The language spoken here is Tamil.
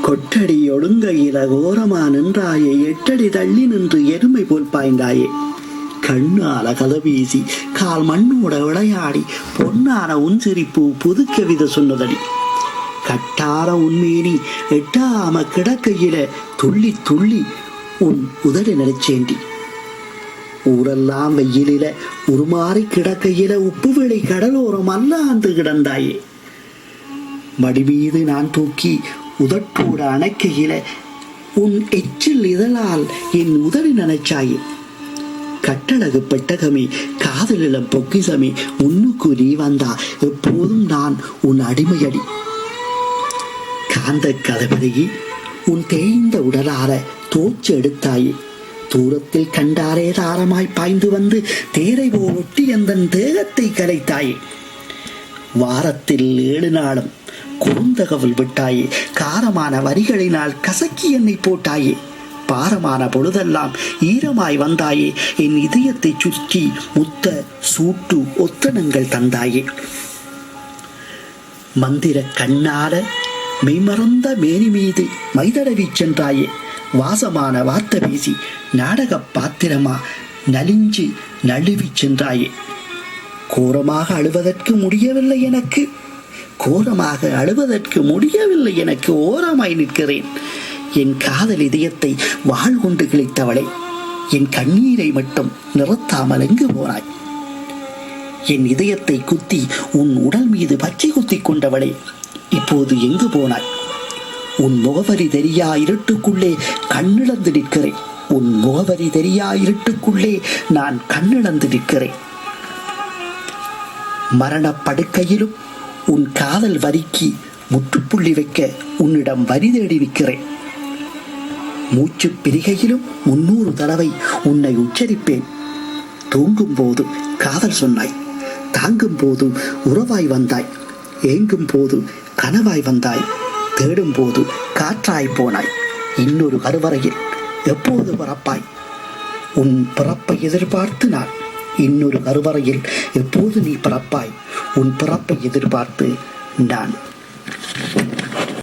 கொட்டடி ஒழுங்கையில ஓரமா நின்றாயே, எட்டடி தள்ளி நின்று எருமை போல் பாய்ந்தாயே. கண்ணால கதவீசி கால் மண்ணோட விளையாடி பொன்னான உன் சிரிப்பு புது கவிதை சொன்னதடி. கட்டார உண்மேனி எட்டாம கிடக்கையில துள்ளி துள்ளி உன் உதடு நினைச்சேண்டி. ஊரெல்லாம் வெயிலில உருமாறி கிடக்கையில உப்பு விளை கடலோரம் அல்லாந்து கிடந்தாயே. மடி மீது நான் தூக்கி உதட்டோடு அணைக்கையில உன் எச்சில் இதழால் என் உதறி நினைச்சாயே. கட்டழகு பெட்டகமே, காதலிடம் பொக்கிசமே, முன்னுக்கு நீ வந்தா எப்போதும் நான் உன் அடிமையடி. காந்த கதவருகி உன் தேய்ந்த உடலார தோச்சு எடுத்தாயே. தூரத்தில் கண்டாரே தாரமாய் பாய்ந்து வந்து தேரை போல் ஒட்டி எந்தன் தேகத்தை கலைத்தாயே. வாரத்தில் 7 நாளும் குறுந்தகவல் விட்டாயே. காரமான வரிகளினால் கசக்கி என்னை போட்டாயே. பாரமான பொழுதெல்லாம் ஈரமாய் வந்தாயே. என் இதயத்தை சுற்றி முத்த சூட்டு ஒத்தனங்கள் தந்தாயே. மந்திர கண்ணால மெய்மறந்த மேனி மீது மைதடவி சென்றாயே. வாசமான வார்த்தை பேசி நாடக பாத்திரமா நலிஞ்சு நழுவி சென்றாயே. கோரமாக அழுவதற்கு முடியவில்லை எனக்கு, கோரமாக அழுவதற்கு முடியவில்லை எனக்கு, ஓரமாய் நிற்கிறேன். என் காதல் இதயத்தை வாழ் கொண்டு கிழித்தவளை, என் கண்ணீரை மட்டும் நிறுத்தாமல் எங்கு போனாய்? என் இதயத்தை குத்தி உன் உடல் மீது பச்சை குத்தி கொண்டவளை, இப்போது எங்கு போனாய்? உன் முகவரி தெரியா இருட்டுக்குள்ளே கண்ணிழந்து நிற்கிறேன். உன் முகவரி தெரியா இருட்டுக்குள்ளே நான் கண்ணிழந்து நிற்கிறேன். மரணப்படுக்கையிலும் உன் காதல் வரிக்கு முற்றுப்புள்ளி வைக்க உன்னிடம் வரி தேடி நிற்கிறேன். மூச்சு பிரிகையிலும் 300 தடவை உன்னை உச்சரிப்பேன். தூங்கும் போது காதல் சொன்னாய், தாங்கும் போது உறவாய் வந்தாய், ஏங்கும் போது கனவாய் வந்தாய், தேடும் போது காற்றாய் போனாய். இன்னொரு கருவறையில் எப்போது பிறப்பாய்? உன் பிறப்பை எதிர்பார்த்து நான், இன்னொரு கருவறையில் எப்போது நீ பிறப்பாய்? உன் பிறப்பை எதிர்பார்த்து நான்.